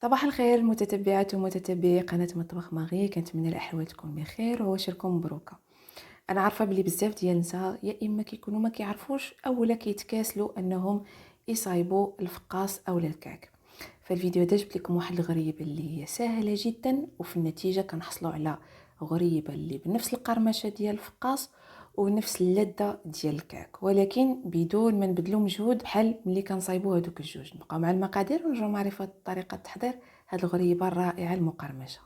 صباح الخير متتبعات ومتتبعي قناة مطبخ ماغي، كنتمنى الاحوال تكون بخير وعواشركم مبروكه. انا عارفه بلي بزاف ديال النساء يا اما كيكونوا ما كيعرفوش اولا كيتكاسلوا انهم يصايبوا الفقاص او الكعك. فالفيديو ده جبت لكم واحد الغريبه اللي هي سهله جدا، وفي النتيجه كنحصلوا على غريبه اللي بنفس القرمشه ديال الفقاص ونفس اللذه ديال الكعك، ولكن بدون ما نبدلوا مجهود بحال ملي كنصايبوا هذوك الجوج. نبقاو مع المقادير ونرجعوا معرفه طريقه التحضير هذه الغريبه الرائعه المقرمشه.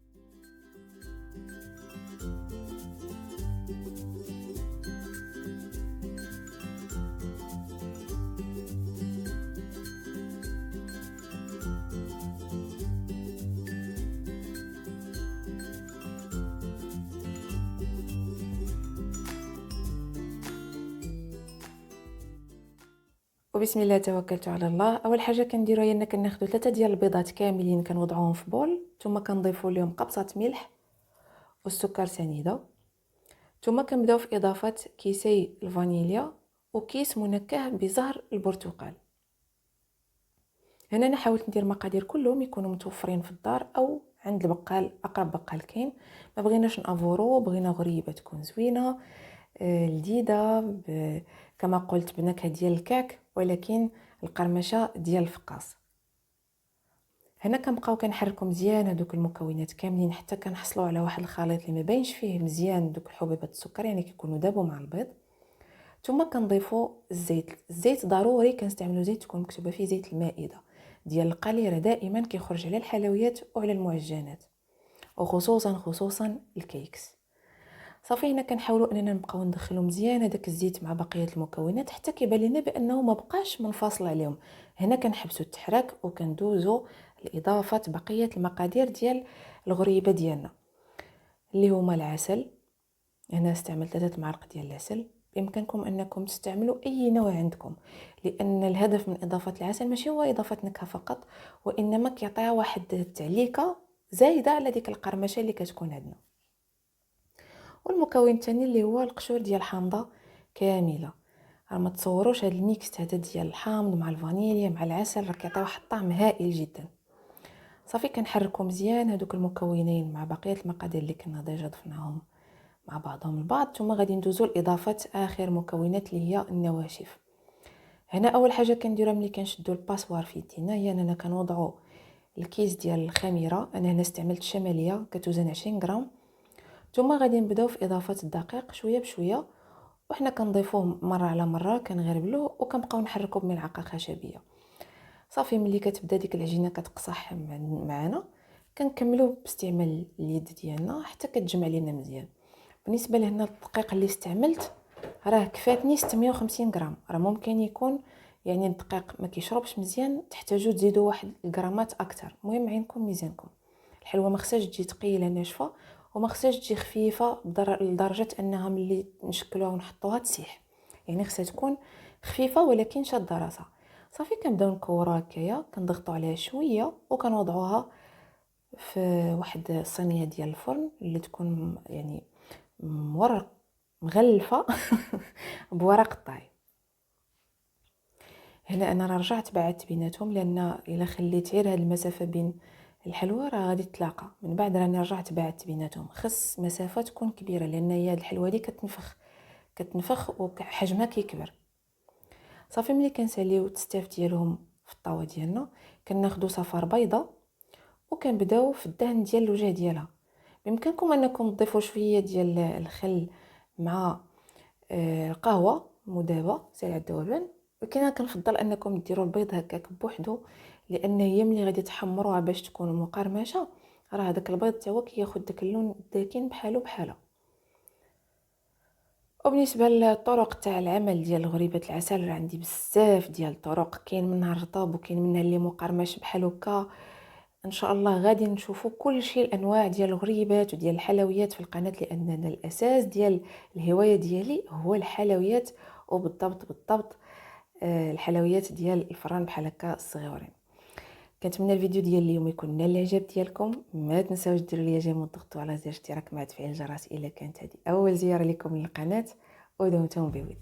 وبسم الله توكلت على الله. اول حاجه كنديروا هي ان كناخذوا 3 ديال البيضات كاملين كنوضعوهم في بول، ثم كنضيفوا لهم قبصه ملح والسكر سنيده، ثم كنبداو في اضافه كيسي الفانيليا وكيس منكه بزهر البرتقال. هنا انا حاولت ندير مقادير كلهم يكونوا متوفرين في الدار او عند البقال، اقرب بقال كاين. ما بغيناش نافورو، بغينا غريبه تكون زوينه لذيذه كما قلت بنكهه ديال الكعك ولكن القرمشه ديال الفقاص. هنا كنبقاو كنحركوا مزيان هذوك المكونات كاملين حتى كنحصلوا على واحد الخليط اللي ما باينش فيه مزيان دوك حبيبات السكر، يعني كيكونوا دابوا مع البيض. ثم كنضيفوا الزيت ضروري كنستعملوا زيت تكون مكتوبه فيه زيت المائده ديال القليره، دائما كيخرج على الحلويات وعلى المعجنات وخصوصا الكيكس. صافي هنا كنحاولوا اننا نبقاو ندخلوا مزيان هذاك الزيت مع بقيه المكونات حتى كيبان لنا بانه ما بقاش منفصل عليهم. هنا كنحبسوا التحراك وكندوزوا لاضافه بقيه المقادير ديال الغريبه ديالنا اللي هما العسل. هنا استعملت 3 معالق ديال العسل، بامكانكم انكم تستعملوا اي نوع عندكم، لان الهدف من اضافه العسل ماشي هو اضافه نكهه فقط، وانما كيعطيها واحد التعليكه زايده على ديك القرمشه اللي كتكون عندنا. والمكون الثاني اللي هو القشور ديال الحامضه كامله. راه ما تصوروش هذا الميكس هذا ديال الحامض مع الفانيليا مع العسل راه كيعطي واحد الطعم هائل جدا. صافي كنحركوا مزيان هذوك المكونين مع بقيه المقادير اللي كنا ديجا ضفناهم مع بعضهم البعض، ثم غادي ندوزو لاضافه اخر مكونات اللي هي النواشف. هنا اول حاجه كنديرها ملي كنشدوا الباسوار في يدينا هي اننا كنوضعوا الكيس ديال الخميره. انا هنا استعملت شماليه كتوزن 20 غرام، ثم غادي نبداو في اضافه الدقيق شويه بشويه، وحنا كنضيفوه مره على مره كنغربلوه وكنبقاو نحركوه بملعقه خشبيه. صافي ملي كتبدا ديك العجينه كتقصح معنا كنكملوا باستعمال اليد ديالنا حتى كتجمع لينا مزيان. بالنسبه لهنا الدقيق اللي استعملت راه كفاتني 650 غرام. راه ممكن يكون يعني الدقيق ما كيشربش مزيان تحتاجوا تزيدوا واحد الغرامات اكثر. المهم عينكم ميزانكم. الحلوه ما خصهاش تجي ثقيله ناشفه وما خصهاش تجي خفيفه لدرجه انها ملي نشكلوها ونحطوها تسيح، يعني خصها تكون خفيفه ولكن شاده راسها. صافي كنبداو نكوروها هكايا، كنضغطوا عليها شويه وكنوضعوها في واحد الصينيه ديال الفرن اللي تكون يعني مورق مغلفه بورق الطاي. هنا انا رجعت بعدت بيناتهم لان الا خليت غير هاد المسافه بين الحلوى راه غادي تلاقى، من بعد راني رجعت بعدت بيناتهم. خص مسافه تكون كبيره لان هي هاد الحلوى دي كتنفخ وحجمها كيكبر. صافي ملي كنساليو التستاف ديالهم في الطاوه ديالنا كناخذوا صفار بيضه وكنبداو في الدهن ديال الوجه ديالها. بامكانكم انكم تضيفوا شويه ديال الخل مع القهوه مذابه سريع الذوبان، ولكن انا كنفضل انكم ديروا البيض هكاك بوحدو، لان هي ملي غادي تحمروها باش تكون مقرمشه راه هذاك البيض حتى هو كياخذ داك اللون الداكن بحاله. وبالنسبه للطرق تاع العمل ديال غريبه العسل راه عندي بزاف ديال الطرق، كاين منها الرطب وكاين منها اللي مقرمش بحال هكا. ان شاء الله غادي نشوفوا كل شيء الانواع ديال الغريبات وديال الحلويات في القناه، لاننا الاساس ديال الهوايه ديالي هو الحلويات، وبالضبط الحلويات ديال الفران بحال هكا الصغيورين. كنتمنى الفيديو ديال اليوم يكون نال الاعجاب ديالكم. ما تنساوش ديروا لي جيم وتضغطوا على زر اشتراك مع تفعيل الجرس الا كانت هذه اول زياره لكم للقناه. ودمتم بود.